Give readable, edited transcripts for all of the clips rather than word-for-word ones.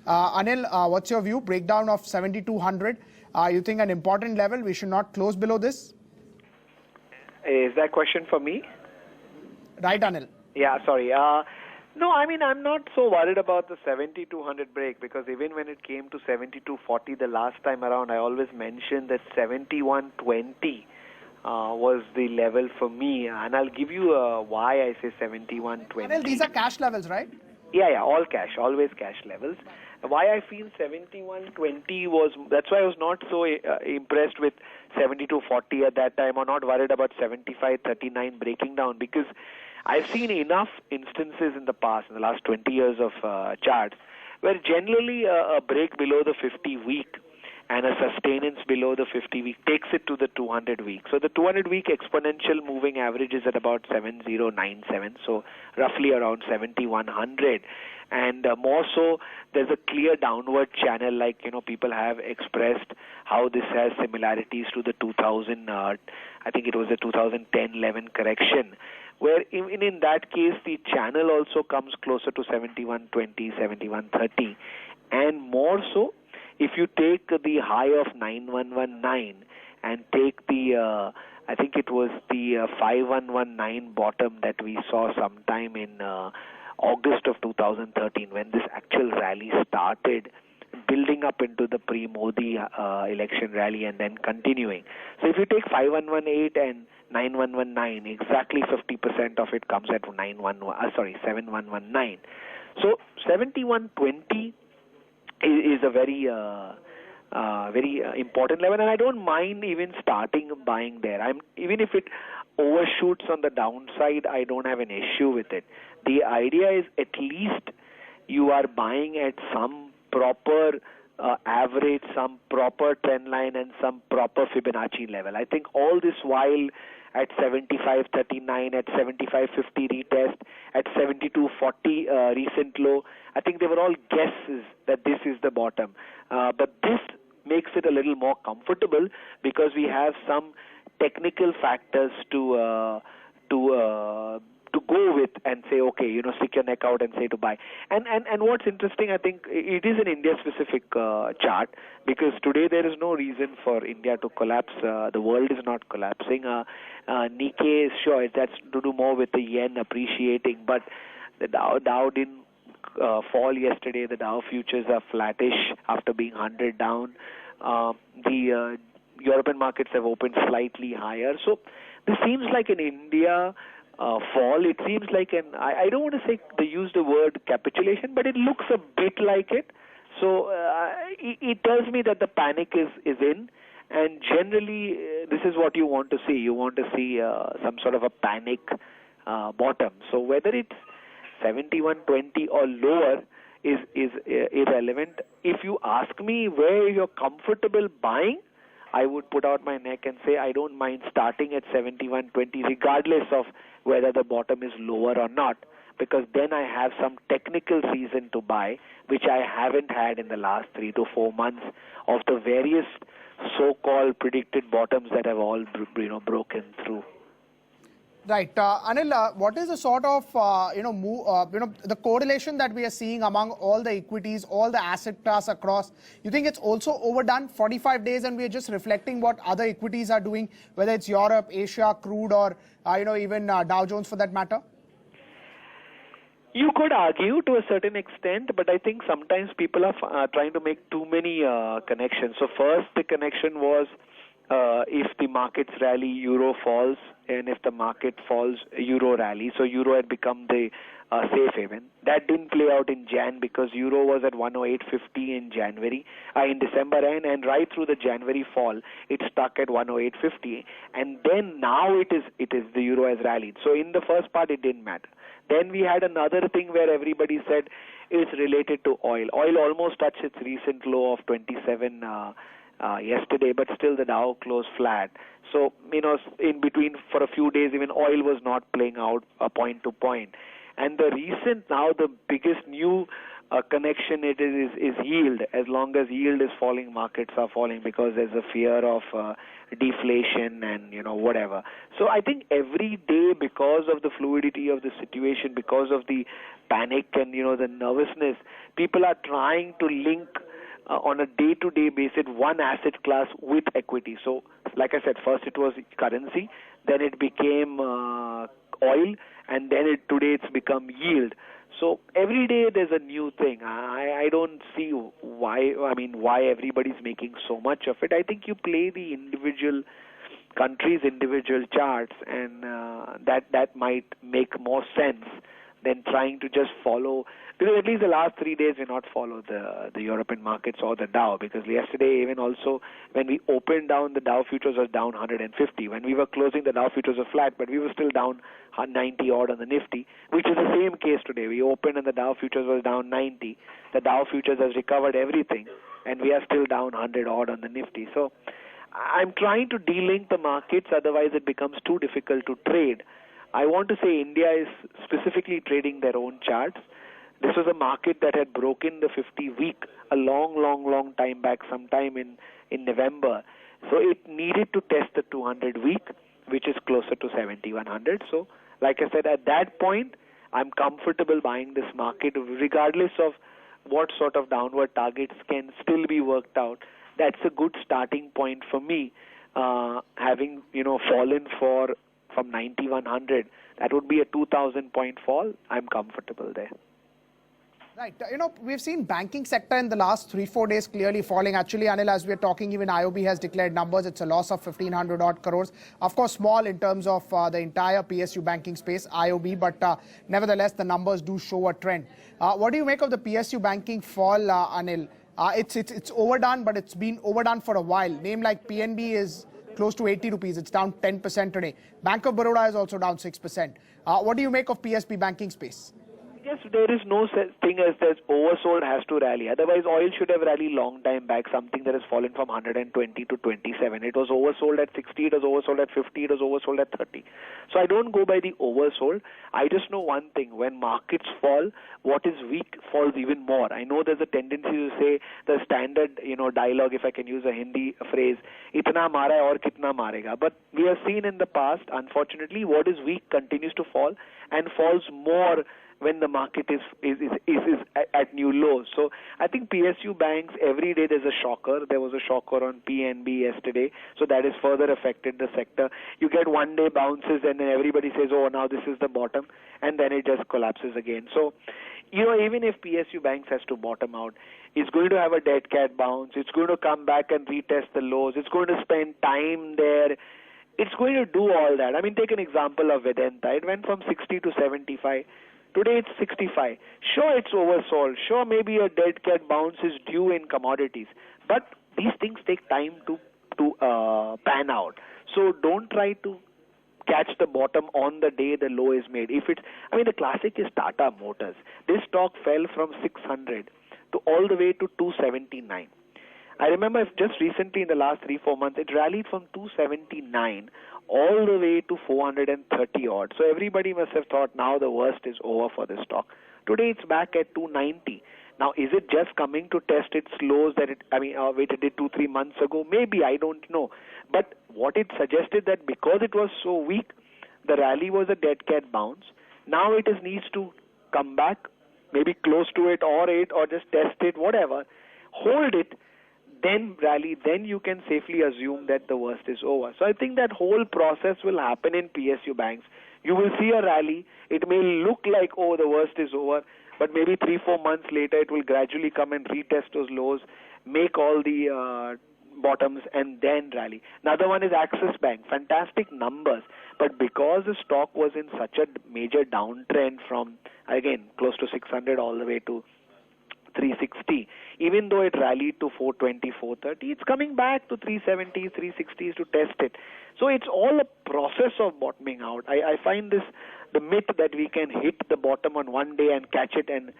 Anil, what's your view? Breakdown of 7200. You think an important level? We should not close below this? Is that question for me? Right, Anil. Yeah, sorry. No, I mean, I'm not so worried about the 7200 break, because even when it came to 7240 the last time around, I always mentioned that 7120 was the level for me. And I'll give you why I say 7120. Anil, these are cash levels, right? Yeah, all cash, always cash levels. Why I feel 7120 was, that's why I was not so impressed with 7240 at that time, or not worried about 7539 breaking down, because I've seen enough instances in the past, in the last 20 years of charts, where generally a break below the 50-week and a sustenance below the 50-week takes it to the 200-week. So the 200-week exponential moving average is at about 7097, so roughly around 7100. And more so, there's a clear downward channel, like, people have expressed how this has similarities to the 2000, I think it was the 2010-11 correction, where in that case, the channel also comes closer to 7120, 7130. And more so, if you take the high of 9119 and take the, I think it was the 5119 bottom that we saw sometime in August of 2013, when this actual rally started building up into the pre-Modi election rally and then continuing. So if you take 5118 and 9119, exactly 50% of it comes at 7119. So 7120 is a very important level, and I don't mind even starting buying there. Even if it overshoots on the downside, I don't have an issue with it. The idea is at least you are buying at some proper average, some proper trend line, and some proper Fibonacci level. I think all this while at 75.39, at 75.50 retest, at 72.40 recent low, I think they were all guesses that this is the bottom. But this makes it a little more comfortable, because we have some technical factors to go with and say, okay, stick your neck out and say to buy. And what's interesting, I think it is an India-specific chart, because today there is no reason for India to collapse. The world is not collapsing. Nikkei is sure, that's to do more with the yen appreciating, but the Dow didn't fall yesterday. The Dow futures are flattish after being 100 down. The European markets have opened slightly higher. So this seems like an India fall. It seems like I don't want to say they use the word capitulation, but it looks a bit like it. So it tells me that the panic is in, and generally this is what you want to see. You want to see some sort of a panic bottom. So whether it's 7120 or lower is irrelevant. If you ask me where you're comfortable buying, I would put out my neck and say I don't mind starting at 7120 regardless of whether the bottom is lower or not, because then I have some technical reason to buy, which I haven't had in the last 3 to 4 months of the various so-called predicted bottoms that have all broken through. Right. Anil, what is the sort of, the correlation that we are seeing among all the equities, all the asset class across? You think it's also overdone, 45 days, and we are just reflecting what other equities are doing, whether it's Europe, Asia, crude, or, even Dow Jones for that matter? You could argue to a certain extent, but I think sometimes people are trying to make too many connections. So first, the connection was if the markets rally, euro falls, and if the market falls, euro rally. So euro had become the safe haven. That didn't play out in Jan, because euro was at 108.50 in January, in December, and right through the January fall, it stuck at 108.50. And then now it is the euro has rallied. So in the first part, it didn't matter. Then we had another thing where everybody said it's related to oil. Oil almost touched its recent low of 27 yesterday, but still the Dow closed flat. So, in between for a few days, even oil was not playing out point to point. And the recent, now the biggest new connection it is yield. As long as yield is falling, markets are falling, because there's a fear of deflation and whatever. So I think every day, because of the fluidity of the situation, because of the panic and the nervousness, people are trying to link on a day-to-day basis one asset class with equity. So, like I said, first it was currency, then it became oil, and then today it's become yield. So every day there's a new thing. I don't see why everybody's making so much of it. I think you play the individual countries' individual charts, and that might make more sense than trying to just follow. Because at least the last 3 days we not follow the European markets or the Dow. Because yesterday, even also when we opened down, the Dow futures was down 150. When we were closing, the Dow futures were flat, but we were still down 90 odd on the Nifty, which is the same case today. We opened and the Dow futures was down 90. The Dow futures has recovered everything, and we are still down 100 odd on the Nifty. So I'm trying to delink the markets, otherwise it becomes too difficult to trade. I want to say India is specifically trading their own charts. This was a market that had broken the 50-week a long time back, sometime in November. So it needed to test the 200-week, which is closer to 7,100. So, like I said, at that point, I'm comfortable buying this market regardless of what sort of downward targets can still be worked out. That's a good starting point for me, having fallen from 9,100. That would be a 2,000 point fall. I'm comfortable there. Right. We've seen banking sector in the last 3-4 days clearly falling. Actually, Anil, as we're talking, even IOB has declared numbers. It's a loss of 1,500 odd crores. Of course, small in terms of the entire PSU banking space, IOB, but nevertheless, the numbers do show a trend. What do you make of the PSU banking fall, Anil? It's overdone, but it's been overdone for a while. Name like PNB is close to 80 rupees. It's down 10% today. Bank of Baroda is also down 6%. What do you make of PSB banking space? Yes, there is no such thing as that oversold has to rally. Otherwise, oil should have rallied long time back, something that has fallen from 120 to 27. It was oversold at 60, it was oversold at 50, it was oversold at 30. So I don't go by the oversold. I just know one thing. When markets fall, what is weak falls even more. I know there's a tendency to say the standard, dialogue, if I can use a Hindi phrase, itna mara hai aur kitna marega. But we have seen in the past, unfortunately, what is weak continues to fall and falls more when the market is at new lows. So I think PSU banks, every day there's a shocker. There was a shocker on PNB yesterday, so that has further affected the sector. You get one day bounces and then everybody says, oh, now this is the bottom, and then it just collapses again. So, even if PSU banks has to bottom out, it's going to have a dead cat bounce. It's going to come back and retest the lows. It's going to spend time there. It's going to do all that. I mean, take an example of Vedanta. It went from 60 to 75. Today it's 65. Sure, it's oversold. Sure, maybe a dead cat bounce is due in commodities. But these things take time to pan out. So don't try to catch the bottom on the day the low is made. The classic is Tata Motors. This stock fell from 600 to all the way to 279. I remember just recently in the last 3-4 months, it rallied from 279 all the way to 430 odd. So everybody must have thought now the worst is over for this stock. Today it's back at 290. Now, is it just coming to test its lows that it did 2-3 months ago? Maybe, I don't know. But what it suggested that because it was so weak, the rally was a dead cat bounce. Now it needs to come back, maybe close to it or just test it, whatever. Hold it. Then rally, then you can safely assume that the worst is over. So I think that whole process will happen in PSU banks. You will see a rally. It may look like, oh, the worst is over, but maybe 3-4 months later it will gradually come and retest those lows, make all the bottoms, and then rally. Another one is Axis Bank. Fantastic numbers, but because the stock was in such a major downtrend from, again, close to 600 all the way to 360, even though it rallied to 420, 430, it's coming back to 370s, 360s to test it. So it's all a process of bottoming out. I find the myth that we can hit the bottom on one day and catch it and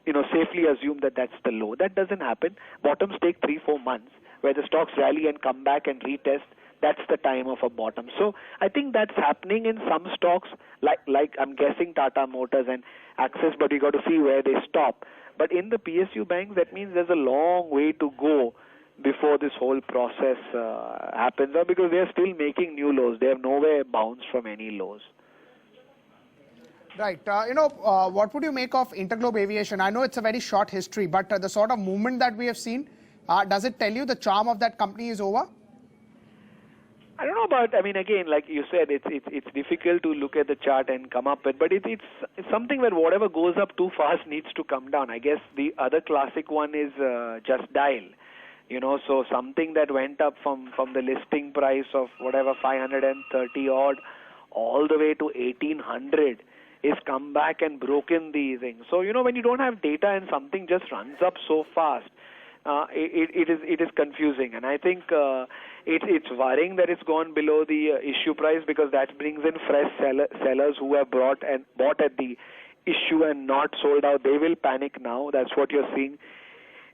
safely assume that that's the low. That doesn't happen. Bottoms take 3-4 months where the stocks rally and come back and retest. That's the time of a bottom. So I think that's happening in some stocks, like I'm guessing Tata Motors and Axis, but you got to see where they stop. But in the PSU banks, that means there's a long way to go before this whole process happens, because they are still making new lows. They have nowhere bounced from any lows. Right. What would you make of Interglobe Aviation? I know it's a very short history, but the sort of movement that we have seen, does it tell you the charm of that company is over? I don't know about. I mean, again, like you said, it's difficult to look at the chart and come up with, but it's something where whatever goes up too fast needs to come down. I guess the other classic one is Just Dial. So something that went up from the listing price of whatever 530 odd all the way to 1800 is come back and broken the thing. So when you don't have data and something just runs up so fast, it is confusing, and I think it's worrying that it's gone below the issue price, because that brings in fresh sellers who have bought at the issue and not sold out. They will panic now. That's what you're seeing.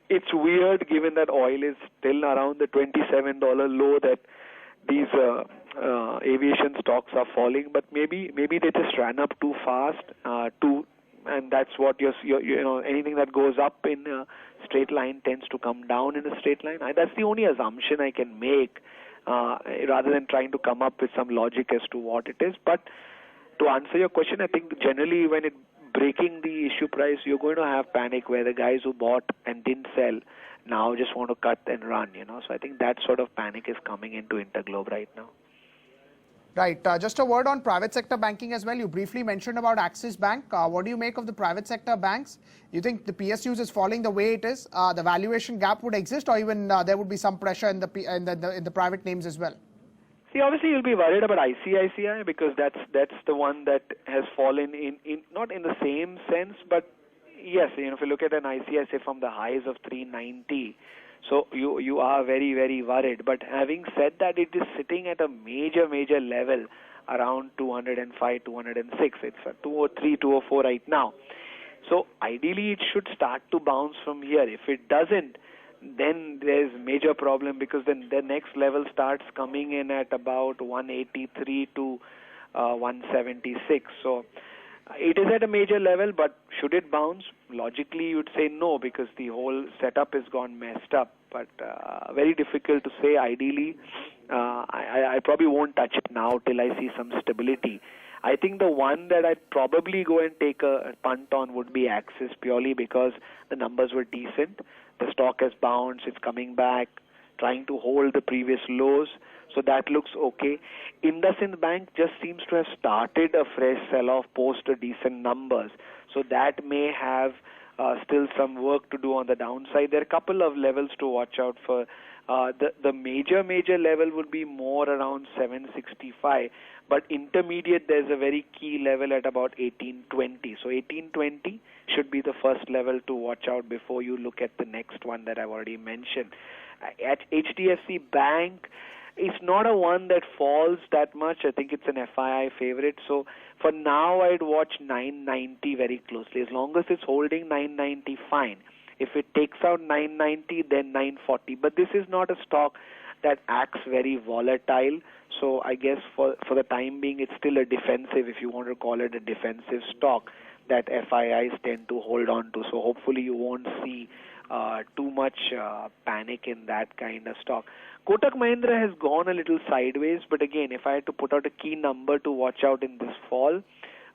It's weird given that oil is still around the $27 low that these aviation stocks are falling, but maybe they just ran up too fast, and that's what anything that goes up in a straight line tends to come down in a straight line. That's the only assumption I can make, rather than trying to come up with some logic as to what it is. But to answer your question, I think generally when it breaking the issue price, you're going to have panic where the guys who bought and didn't sell now just want to cut and run. So I think that sort of panic is coming into Interglobe right now. Right. Just a word on private sector banking as well. You briefly mentioned about Axis Bank. What do you make of the private sector banks? You think the PSUs is falling the way it is? The valuation gap would exist, or even there would be some pressure in the private names as well? See, obviously you'll be worried about ICICI, because that's the one that has fallen in not in the same sense, but yes, if you look at an ICICI from the highs of 390, so you are very, very worried. But having said that, it is sitting at a major level around 205, 206. It's at 203, 204 right now. So ideally it should start to bounce from here. If it doesn't, then there's major problem, because then the next level starts coming in at about 183 to 176. So it is at a major level, but should it bounce? Logically, you'd say no, because the whole setup has gone messed up. But very difficult to say. Ideally, I probably won't touch it now till I see some stability. I think the one that I'd probably go and take a punt on would be Axis, purely because the numbers were decent. The stock has bounced, it's coming back, trying to hold the previous lows, so that looks okay. IndusInd Bank just seems to have started a fresh sell-off post decent numbers, so that may have still some work to do on the downside. There are a couple of levels to watch out for. The major level would be more around 765, but intermediate there's a very key level at about 1820. So 1820 should be the first level to watch out before you look at the next one that I've already mentioned. At HDFC Bank, it's not a one that falls that much. I think it's an FII favorite. So for now, I'd watch 990 very closely. As long as it's holding 990, fine. If it takes out 990, then 940. But this is not a stock that acts very volatile. So I guess for the time being, it's still a defensive, if you want to call it a defensive stock, that FIIs tend to hold on to. So hopefully you won't see too much panic in that kind of stock. Kotak Mahindra has gone a little sideways, but again, if I had to put out a key number to watch out in this fall,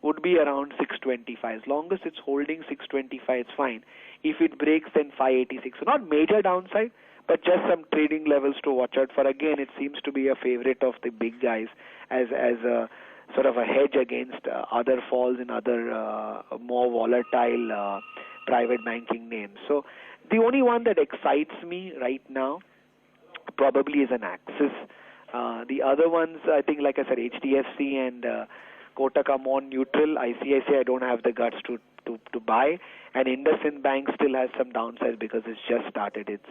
would be around 625. As long as it's holding 625, it's fine. If it breaks, then 586. So not major downside, but just some trading levels to watch out for. Again, it seems to be a favorite of the big guys as a sort of a hedge against other falls in other more volatile private banking names. So the only one that excites me right now probably is an Axis. The other ones, I think, like I said, HDFC and Kotak are more neutral. ICICI I don't have the guts to buy, and IndusInd Bank still has some downsides because it's just started its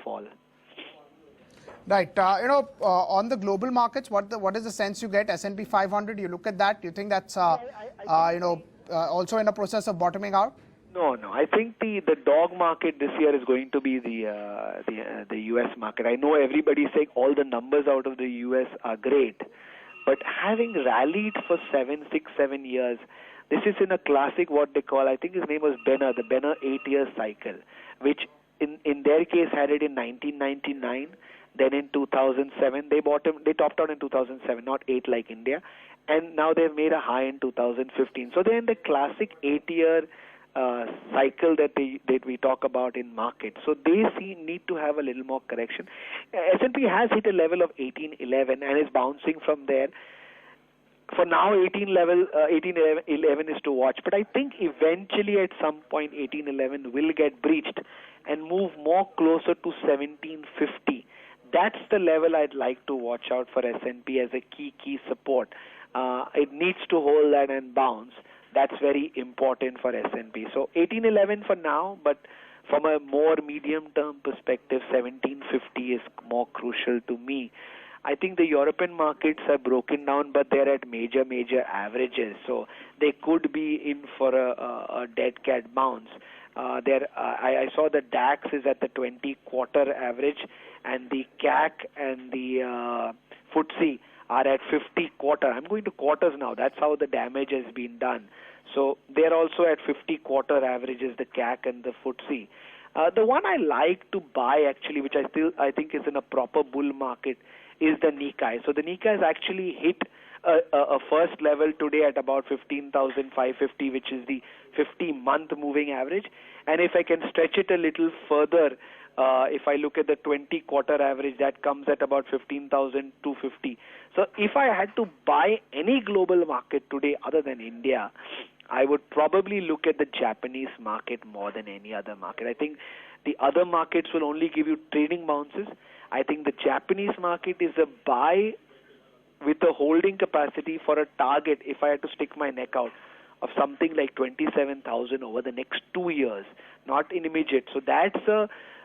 fall. Right. On the global markets, what is the sense you get? S&P 500, you look at that, you think that's also in a process of bottoming out? No. I think the dog market this year is going to be the U.S. market. I know everybody's saying all the numbers out of the U.S. are great, but having rallied for 6, 7 years, this is in a classic, what they call, I think his name was Benner, the Benner 8-year cycle, which in their case had it in 1999, then in 2007, they topped out in 2007, not 8 like India, and now they've made a high in 2015. So they're in the classic 8-year cycle that we talk about in market. So they need to have a little more correction. S&P has hit a level of 1811 and is bouncing from there. For now, 1811 is to watch. But I think eventually at some point 1811 will get breached and move more closer to 1750. That's the level I'd like to watch out for S&P as a key support. It needs to hold that and bounce. That's very important for S&P. So 1811 for now, but from a more medium-term perspective, 1750 is more crucial to me. I think the European markets have broken down, but they're at major averages. So they could be in for a dead cat bounce. I saw the DAX is at the 20-quarter average, and the CAC and the FTSE are at 50-quarter. I'm going to quarters now. That's how the damage has been done. So they're also at 50-quarter averages, the CAC and the FTSE. The one I like to buy actually, which I think is in a proper bull market, is the Nikkei. So the Nikkei has actually hit a first level today at about 15,550, which is the 50-month moving average. And if I can stretch it a little further, if I look at the 20-quarter average, that comes at about 15,250. So if I had to buy any global market today other than India, I would probably look at the Japanese market more than any other market. I think the other markets will only give you trading bounces. I think the Japanese market is a buy with a holding capacity for a target, if I had to stick my neck out, of something like 27,000 over the next 2 years, not in immediate. So that's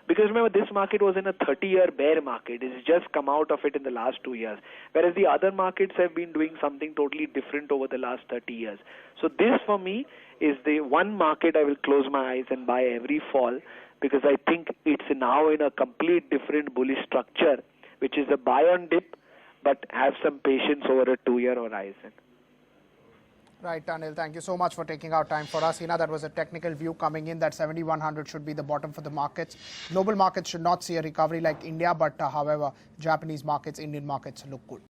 because remember, this market was in a 30-year bear market. It's just come out of it in the last 2 years, whereas the other markets have been doing something totally different over the last 30 years. So this, for me, is the one market I will close my eyes and buy every fall, because I think it's now in a complete different bullish structure, which is a buy on dip, but have some patience over a 2-year horizon. Right, Anil, thank you so much for taking out time for us. That was a technical view coming in that 7,100 should be the bottom for the markets. Global markets should not see a recovery like India, but however, Japanese markets, Indian markets look good.